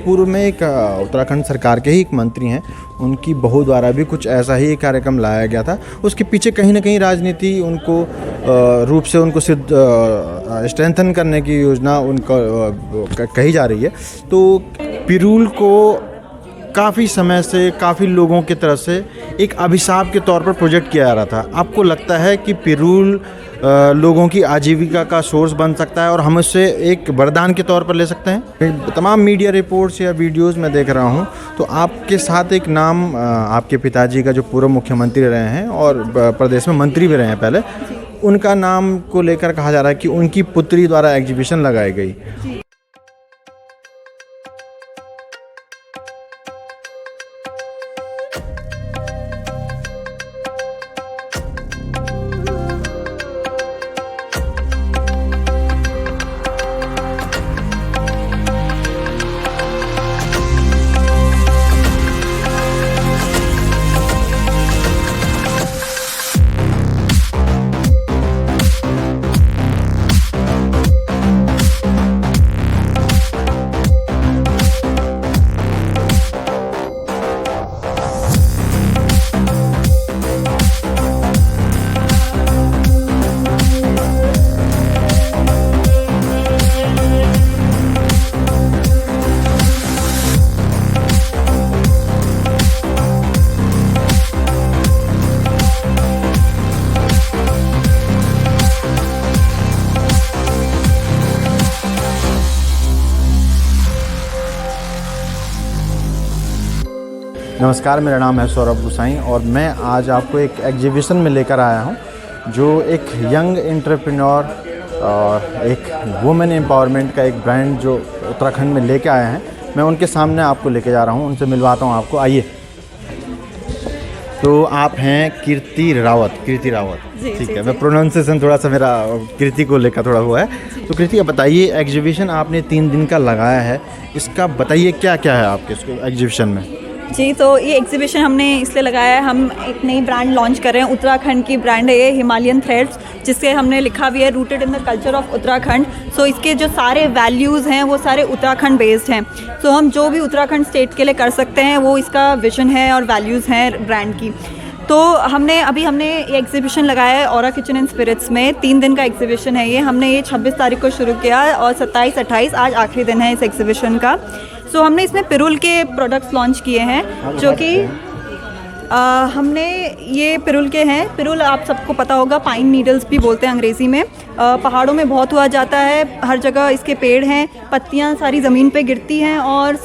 पूर्व में एक उत्तराखंड सरकार के ही एक मंत्री हैं, उनकी बहू द्वारा भी कुछ ऐसा ही एक कार्यक्रम लाया गया था। उसके पीछे कहीं ना कहीं राजनीति उनको रूप से उनको स्ट्रेंथन करने की योजना उनको कही जा रही है। तो पिरूल को काफ़ी समय से काफ़ी लोगों की तरफ से एक अभिशाप के तौर पर प्रोजेक्ट किया जा रहा था। आपको लगता है कि पिरूल लोगों की आजीविका का सोर्स बन सकता है और हम उससे एक वरदान के तौर पर ले सकते हैं? तमाम मीडिया रिपोर्ट्स या वीडियोस में देख रहा हूं, तो आपके साथ एक नाम आपके पिताजी का जो पूर्व मुख्यमंत्री रहे हैं और प्रदेश में मंत्री भी रहे हैं पहले, उनका नाम को लेकर कहा जा रहा है कि उनकी पुत्री द्वारा एग्जीबिशन लगाई गई। नमस्कार, मेरा नाम है सौरभ गुसाई और मैं आज आपको एक एग्जीबिशन में लेकर आया हूं जो एक यंग एंटरप्रेन्योर और एक वुमेन एम्पावरमेंट का एक ब्रांड जो उत्तराखंड में लेके आए हैं। मैं उनके सामने आपको लेके जा रहा हूं, उनसे मिलवाता हूं आपको। आइए। तो आप हैं कीर्ति रावत। ठीक है, मैं प्रोनाउंसिएशन थोड़ा सा मेरा कीर्ति को लेकर थोड़ा हुआ है। तो कीर्ति, बताइए, एग्जीबिशन आपने 3 दिन का लगाया है, इसका बताइए क्या क्या है आपके एग्जीबिशन में? जी, तो ये एग्जीबिशन हमने इसलिए लगाया है, हम एक नई ब्रांड लॉन्च कर रहे हैं। उत्तराखंड की ब्रांड है ये, हिमालयन थ्रेड्स, जिससे हमने लिखा भी है rooted in the culture of Uttarakhand. So इसके जो सारे वैल्यूज़ हैं वो सारे उत्तराखंड बेस्ड हैं। सो हम जो भी उत्तराखंड स्टेट के लिए कर सकते हैं वो इसका विजन है और वैल्यूज़ हैं ब्रांड की। तो हमने ये एग्जीबिशन लगाया है औरा किचन एंड स्पिरिट्स में। 3 दिन का एग्जीबिशन है ये। हमने ये 26 तारीख को शुरू किया और 27-28 आज आखिरी दिन है इस एग्जीबिशन का। सो हमने इसमें पिरूल के प्रोडक्ट्स लॉन्च किए हैं जो कि हमने ये पिरूल के हैं। पिरूल आप सबको पता होगा, पाइन नीडल्स भी बोलते हैं अंग्रेज़ी में। पहाड़ों में बहुत हुआ जाता है, हर जगह इसके पेड़ हैं, पत्तियां सारी ज़मीन पे गिरती हैं और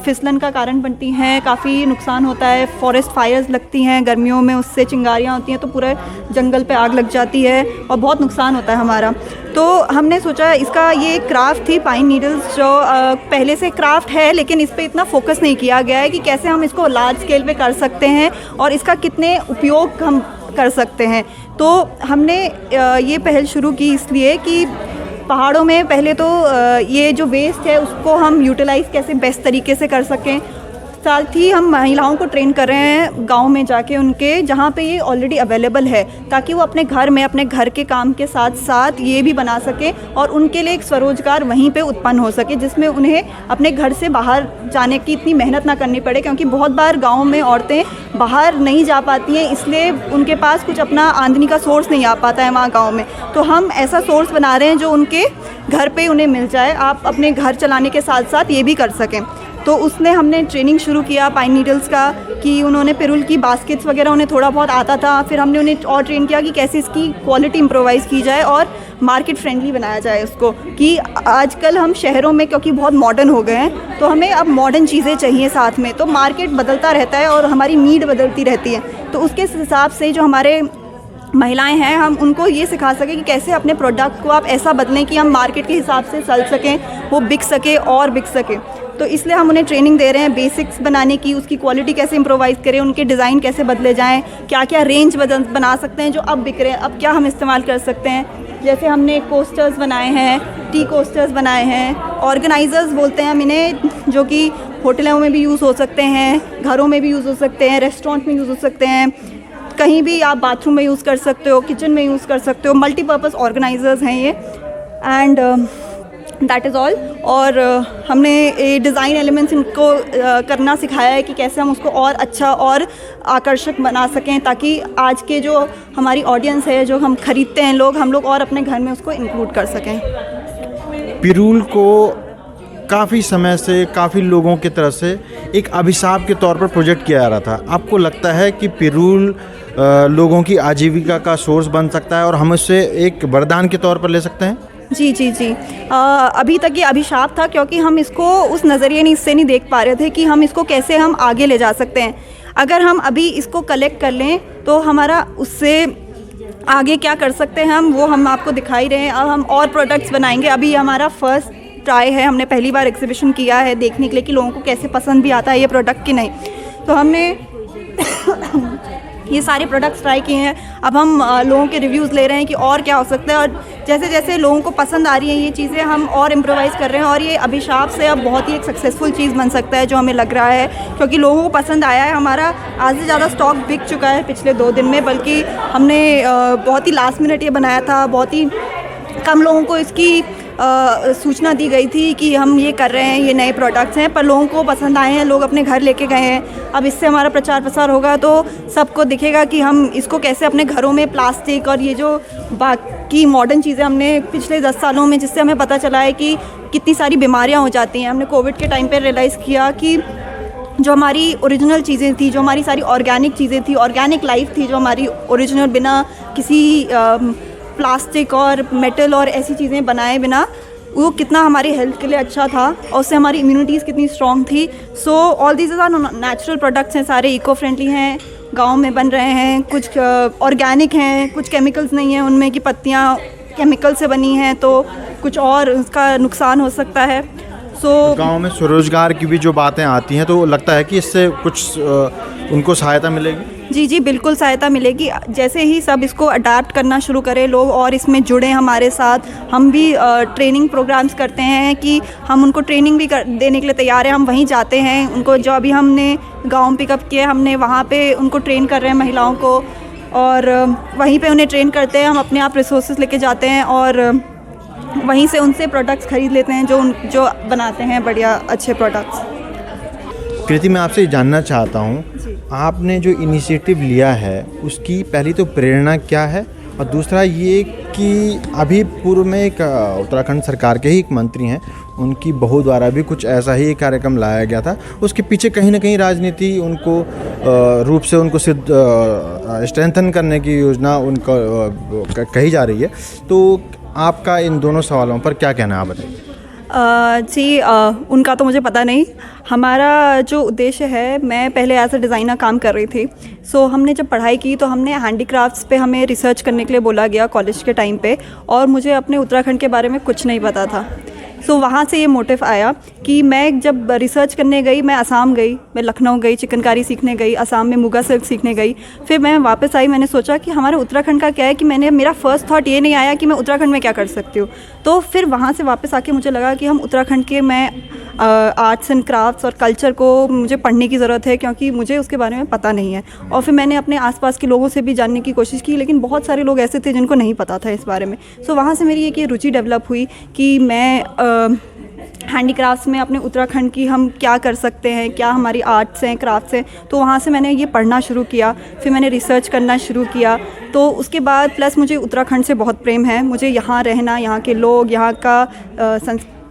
फिसलन का कारण बनती हैं, काफ़ी नुकसान होता है। फॉरेस्ट फायर्स लगती हैं गर्मियों में, उससे चिंगारियां होती हैं तो पूरे जंगल पे आग लग जाती है और बहुत नुकसान होता है हमारा। तो हमने सोचा इसका ये क्राफ्ट थी पाइन नीडल्स, जो पहले से क्राफ्ट है लेकिन इस पर इतना फोकस नहीं किया गया है कि कैसे हम इसको लार्ज स्केल पे कर सकते हैं और इसका कितने उपयोग हम कर सकते हैं। तो हमने ये पहल शुरू की इसलिए कि पहाड़ों में पहले तो ये जो वेस्ट है उसको हम यूटिलाइज़ कैसे बेस्ट तरीके से कर सकें। साथ ही हम महिलाओं को ट्रेन कर रहे हैं गांव में जाके उनके, जहां पे ये ऑलरेडी अवेलेबल है, ताकि वो अपने घर में अपने घर के काम के साथ साथ ये भी बना सकें और उनके लिए एक स्वरोजगार वहीं पे उत्पन्न हो सके, जिसमें उन्हें अपने घर से बाहर जाने की इतनी मेहनत ना करनी पड़े। क्योंकि बहुत बार गाँव में औरतें बाहर नहीं जा पाती हैं, इसलिए उनके पास कुछ अपना आमदनी का सोर्स नहीं आ पाता है वहाँ गाँव में। तो हम ऐसा सोर्स बना रहे हैं जो उनके घर पे उन्हें मिल जाए, आप अपने घर चलाने के साथ साथ ये भी कर सकें। तो उसने हमने ट्रेनिंग शुरू किया पाइन नीडल्स का, कि उन्होंने पिरूल की बास्केट्स वगैरह उन्हें थोड़ा बहुत आता था। फिर हमने उन्हें और ट्रेन किया कि कैसे इसकी क्वालिटी इम्प्रोवाइज़ की जाए और मार्केट फ्रेंडली बनाया जाए उसको। कि आजकल हम शहरों में क्योंकि बहुत मॉडर्न हो गए हैं तो हमें अब मॉडर्न चीज़ें चाहिए साथ में, तो मार्केट बदलता रहता है और हमारी नीड बदलती रहती है। तो उसके हिसाब से जो हमारे महिलाएं हैं, हम उनको ये सिखा सकें कि कैसे अपने प्रोडक्ट को आप ऐसा बदलें कि हम मार्केट के हिसाब से चल सकें, वो बिक सके और बिक सके। तो इसलिए हम उन्हें ट्रेनिंग दे रहे हैं बेसिक्स बनाने की, उसकी क्वालिटी कैसे इम्प्रोवाइज़ करें, उनके डिज़ाइन कैसे बदले जाएं, क्या क्या रेंज बना सकते हैं जो अब बिक रहे हैं, अब क्या हम इस्तेमाल कर सकते हैं। जैसे हमने कोस्टर्स बनाए हैं, टी कोस्टर्स बनाए हैं, ऑर्गेनाइज़र्स बोलते हैं हम इन्हें, जो कि होटलों में भी यूज़ हो सकते हैं, घरों में भी यूज़ हो सकते हैं, रेस्टोरेंट में यूज़ हो सकते हैं, कहीं भी आप बाथरूम में यूज़ कर सकते हो, किचन में यूज़ कर सकते हो। मल्टीपर्पज़ ऑर्गेनाइज़र्स हैं ये। And that is all. और हमने ये डिज़ाइन एलिमेंट्स इनको करना सिखाया है कि कैसे हम उसको और अच्छा और आकर्षक बना सकें, ताकि आज के जो हमारी ऑडियंस है, जो हम ख़रीदते हैं लोग, हम लोग और अपने घर में उसको इंक्लूड कर सकें। पिरूल को काफ़ी समय से काफ़ी लोगों की तरफ से एक अभिशाप के तौर पर प्रोजेक्ट किया जा रहा था। आपको लगता है कि पिरूल लोगों की आजीविका का सोर्स बन सकता है और हम इसे एक वरदान के तौर पर ले सकते हैं? जी जी जी। अभी तक ये अभिशाप था, क्योंकि हम इसको उस नज़रिए से नहीं देख पा रहे थे कि हम इसको कैसे हम आगे ले जा सकते हैं। अगर हम अभी इसको कलेक्ट कर लें तो हमारा उससे आगे क्या कर सकते हैं वो हम आपको दिखाई रहे हैं। अब हम और प्रोडक्ट्स बनाएंगे। अभी हमारा फर्स्ट ट्राई है, हमने पहली बार एग्जीबिशन किया है देखने के लिए कि लोगों को कैसे पसंद भी आता है ये प्रोडक्ट कि नहीं। तो हमने ये सारे प्रोडक्ट्स ट्राई किए हैं। अब हम लोगों के रिव्यूज़ ले रहे हैं कि और क्या हो सकता है, और जैसे जैसे लोगों को पसंद आ रही हैं ये चीज़ें, हम और इम्प्रोवाइज़ कर रहे हैं, और ये अभिशाप से अब बहुत ही एक सक्सेसफुल चीज़ बन सकता है जो हमें लग रहा है, क्योंकि लोगों को पसंद आया है। हमारा आज से ज़्यादा स्टॉक बिक चुका है पिछले 2 दिन में, बल्कि हमने बहुत ही लास्ट मिनट ये बनाया था। बहुत ही कम लोगों को इसकी सूचना दी गई थी कि हम ये कर रहे हैं, ये नए प्रोडक्ट्स हैं, पर लोगों को पसंद आए हैं, लोग अपने घर लेके गए हैं। अब इससे हमारा प्रचार प्रसार होगा तो सबको दिखेगा कि हम इसको कैसे अपने घरों में प्लास्टिक और ये जो बाकी मॉडर्न चीज़ें हमने पिछले 10 सालों में, जिससे हमें पता चला है कि कितनी सारी बीमारियां हो जाती हैं। हमने कोविड के टाइम पे रियलाइज़ किया कि जो हमारी ओरिजिनल चीज़ें थी, जो हमारी सारी ऑर्गेनिक चीज़ें थी, ऑर्गेनिक लाइफ थी जो हमारी ओरिजिनल, बिना किसी प्लास्टिक और मेटल और ऐसी चीज़ें बनाए बिना, वो कितना हमारी हेल्थ के लिए अच्छा था, और उससे हमारी इम्यूनिटीज़ कितनी स्ट्रॉन्ग थी। So all these are natural products हैं, सारे इको फ्रेंडली हैं, गांव में बन रहे हैं, कुछ ऑर्गेनिक हैं, कुछ केमिकल्स नहीं हैं उनमें कि पत्तियां केमिकल से बनी हैं तो कुछ और उसका नुकसान हो सकता है। गांव में स्वरोजगार की भी जो बातें आती हैं, तो लगता है कि इससे कुछ उनको सहायता मिलेगी? जी जी, बिल्कुल सहायता मिलेगी। जैसे ही सब इसको अडाप्ट करना शुरू करें लोग और इसमें जुड़े हमारे साथ, हम भी ट्रेनिंग प्रोग्राम्स करते हैं कि हम उनको ट्रेनिंग भी देने के लिए तैयार हैं। हम वहीं जाते हैं, उनको जो अभी हमने गांव पिकअप किया, हमने वहाँ पे उनको ट्रेन कर रहे हैं महिलाओं को, और वहीं पे उन्हें ट्रेन करते हैं। हम अपने आप रिसोर्सेज लेके जाते हैं और वहीं से उनसे प्रोडक्ट्स खरीद लेते हैं जो बनाते हैं बढ़िया अच्छे प्रोडक्ट्स। कृति, मैं आपसे जानना चाहता हूँ, आपने जो इनिशिएटिव लिया है उसकी पहली तो प्रेरणा क्या है, और दूसरा ये कि अभी पूर्व में एक उत्तराखंड सरकार के ही एक मंत्री हैं, उनकी बहू द्वारा भी कुछ ऐसा ही एक कार्यक्रम लाया गया था। उसके पीछे कहीं ना कहीं राजनीति उनको रूप से उनको स्ट्रेंथन करने की योजना उनको कही जा रही है। तो आपका इन दोनों सवालों पर क्या कहना है, आप बताइए। जी, उनका तो मुझे पता नहीं। हमारा जो उद्देश्य है, मैं पहले एज अ डिज़ाइनर काम कर रही थी। सो हमने जब पढ़ाई की तो हमने हैंडीक्राफ्ट्स पे हमें रिसर्च करने के लिए बोला गया कॉलेज के टाइम पे, और मुझे अपने उत्तराखंड के बारे में कुछ नहीं पता था। सो वहाँ से ये मोटिव आया कि मैं जब रिसर्च करने गई, मैं असम गई, मैं लखनऊ गई, चिकनकारी सीखने गई, असम में मुगा सिल्क सीखने गई, फिर मैं वापस आई। मैंने सोचा कि हमारे उत्तराखंड का क्या है, कि मेरा फर्स्ट थॉट ये नहीं आया कि मैं उत्तराखंड में क्या कर सकती हूँ। तो फिर वहाँ से वापस आके मुझे लगा कि हम उत्तराखंड के, मैं आर्ट्स एंड क्राफ्ट्स और कल्चर को मुझे पढ़ने की ज़रूरत है, क्योंकि मुझे उसके बारे में पता नहीं है। और फिर मैंने अपने आसपास के लोगों से भी जानने की कोशिश की, लेकिन बहुत सारे लोग ऐसे थे जिनको नहीं पता था इस बारे में। सो वहाँ से मेरी एक ये रुचि डेवलप हुई कि मैं हैंडीक्राफ्ट्स में अपने उत्तराखंड की हम क्या कर सकते हैं, क्या हमारी आर्ट्स हैं, क्राफ्ट्स हैं। तो वहाँ से मैंने ये पढ़ना शुरू किया, फिर मैंने रिसर्च करना शुरू किया। तो उसके बाद प्लस मुझे उत्तराखंड से बहुत प्रेम है। मुझे यहाँ रहना, यहाँ के लोग, यहाँ का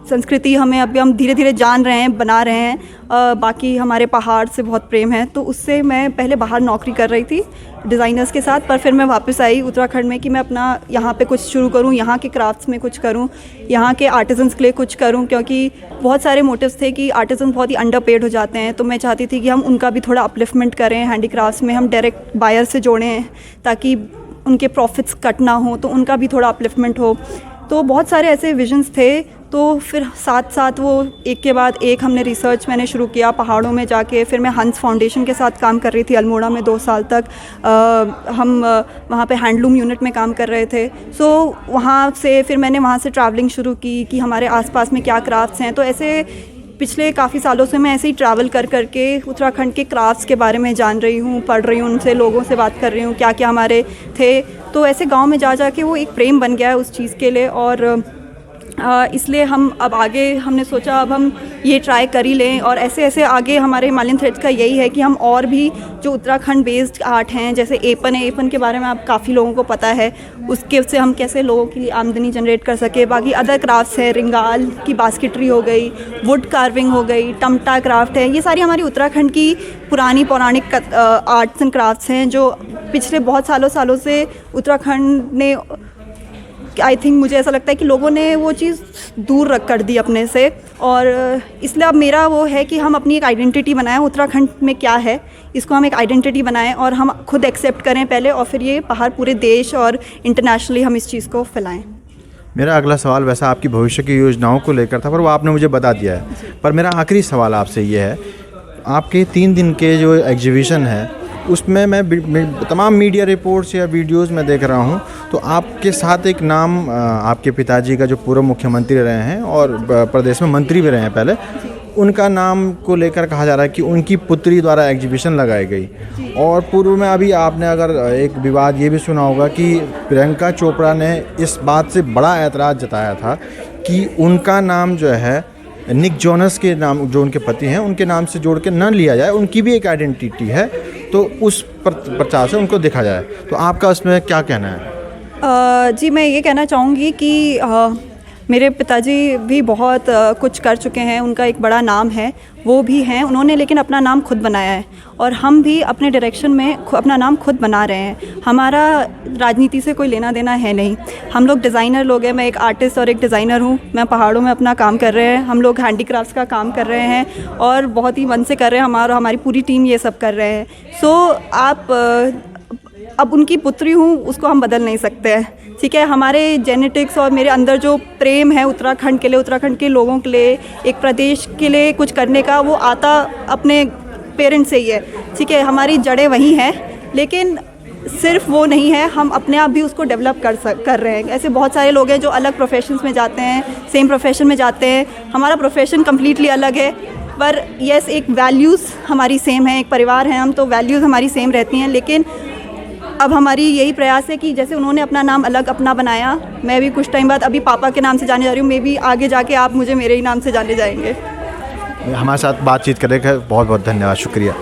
संस्कृति हमें अभी हम धीरे धीरे जान रहे हैं, बना रहे हैं। बाकी हमारे पहाड़ से बहुत प्रेम है। तो उससे मैं पहले बाहर नौकरी कर रही थी डिज़ाइनर्स के साथ, पर फिर मैं वापस आई उत्तराखंड में कि मैं अपना यहाँ पे कुछ शुरू करूँ, यहाँ के क्राफ्ट्स में कुछ करूँ, यहाँ के आर्टिजन्स के लिए कुछ करूँ, क्योंकि बहुत सारे मोटिव्स थे कि आर्टिजन बहुत ही अंडरपेड हो जाते हैं। तो मैं चाहती थी कि हम उनका भी थोड़ा अपलिफ्टमेंट करें, हैंडीक्राफ्ट्स में हम डायरेक्ट बायर से जोड़ें ताकि उनके प्रॉफिट्स कट ना हो, तो उनका भी थोड़ा अपलिफ्टमेंट हो। तो बहुत सारे ऐसे विजन्स थे। तो फिर साथ साथ वो एक के बाद एक हमने रिसर्च मैंने शुरू किया पहाड़ों में जाके। फिर मैं हंस फाउंडेशन के साथ काम कर रही थी अल्मोड़ा में 2 साल तक। हम वहाँ पे हैंडलूम यूनिट में काम कर रहे थे। सो वहाँ से फिर मैंने वहाँ से ट्रैवलिंग शुरू की कि हमारे आसपास में क्या क्राफ्ट्स हैं। तो ऐसे पिछले काफ़ी सालों से मैं ऐसे ही ट्रैवल कर करके उत्तराखंड के क्राफ्ट्स के बारे में जान रही हूँ, पढ़ रही हूँ, उनसे लोगों से बात कर रही हूँ क्या क्या हमारे थे। तो ऐसे गाँव में जा जा के वो एक प्रेम बन गया है उस चीज़ के लिए। और इसलिए हम अब आगे हमने सोचा अब हम ये ट्राई कर ही लें, और ऐसे ऐसे आगे हमारे हिमालयन थ्रेड्स का यही है कि हम और भी जो उत्तराखंड बेस्ड आर्ट हैं, जैसे एपन है, एपन के बारे में आप काफ़ी लोगों को पता है, उसके से हम कैसे लोगों की आमदनी जनरेट कर सके। बाकी अदर क्राफ्ट्स है, रिंगाल की बास्केटरी हो गई, वुड कार्विंग हो गई, टमटा क्राफ्ट है, ये सारी हमारी उत्तराखंड की पुरानी पौराणिक आर्ट्स एंड क्राफ्ट्स हैं जो पिछले बहुत सालों से उत्तराखंड ने, आई थिंक मुझे ऐसा लगता है कि लोगों ने वो चीज़ दूर रख कर दी अपने से, और इसलिए अब मेरा वो है कि हम अपनी एक आइडेंटिटी बनाएं, उत्तराखंड में क्या है इसको हम एक आइडेंटिटी बनाएं और हम खुद एक्सेप्ट करें पहले, और फिर ये बाहर पूरे देश और इंटरनेशनली हम इस चीज़ को फैलाएं। मेरा अगला सवाल वैसा आपकी भविष्य की योजनाओं को लेकर था, पर वो आपने मुझे बता दिया है। पर मेरा आखिरी सवाल आपसे ये है, आपके 3 दिन के जो एग्जीबिशन है उसमें मैं तमाम मीडिया रिपोर्ट्स या वीडियोस में देख रहा हूं, तो आपके साथ एक नाम आपके पिताजी का जो पूर्व मुख्यमंत्री रहे हैं और प्रदेश में मंत्री भी रहे हैं पहले, उनका नाम को लेकर कहा जा रहा है कि उनकी पुत्री द्वारा एग्जीबिशन लगाई गई। और पूर्व में अभी आपने अगर एक विवाद ये भी सुना होगा कि प्रियंका चोपड़ा ने इस बात से बड़ा ऐतराज़ जताया था कि उनका नाम जो है निक जोनस के नाम, जो उनके पति हैं, उनके नाम से जोड़ के न लिया जाए, उनकी भी एक आइडेंटिटी है, तो उस प्रचार से उनको देखा जाए। तो आपका उसमें क्या कहना है? जी मैं ये कहना चाहूँगी कि मेरे पिताजी भी बहुत कुछ कर चुके हैं, उनका एक बड़ा नाम है, वो भी हैं, उन्होंने लेकिन अपना नाम खुद बनाया है, और हम भी अपने डायरेक्शन में अपना नाम खुद बना रहे हैं। हमारा राजनीति से कोई लेना देना है नहीं, हम लोग डिज़ाइनर लोग हैं, मैं एक आर्टिस्ट और एक डिज़ाइनर हूँ, मैं पहाड़ों में अपना काम कर रहे हैं, हम लोग हैंडीक्राफ्ट्स का काम कर रहे हैं और बहुत ही मन से कर रहे हैं, हमारी पूरी टीम ये सब कर रहे हैं। सो आप अब उनकी पुत्री हूँ, उसको हम बदल नहीं सकते हैं, ठीक है। हमारे जेनेटिक्स और मेरे अंदर जो प्रेम है उत्तराखंड के लिए, उत्तराखंड के लोगों के लिए, एक प्रदेश के लिए कुछ करने का, वो आता अपने पेरेंट्स से ही है, ठीक है। हमारी जड़ें वही हैं, लेकिन सिर्फ वो नहीं है, हम अपने आप भी उसको डेवलप कर रहे हैं। ऐसे बहुत सारे लोग हैं जो अलग प्रोफेशंस में जाते हैं, सेम प्रोफेशन में जाते हैं, हमारा प्रोफेशन कम्प्लीटली अलग है, पर यस एक वैल्यूज़ हमारी सेम है, एक परिवार है हम, तो वैल्यूज़ हमारी सेम रहती हैं। लेकिन अब हमारी यही प्रयास है कि जैसे उन्होंने अपना नाम अलग अपना बनाया, मैं भी कुछ टाइम बाद अभी पापा के नाम से जाने जा रही हूँ, मे भी आगे जाके आप मुझे मेरे ही नाम से जाने जाएंगे। हमारे साथ बातचीत करने का बहुत बहुत धन्यवाद, शुक्रिया।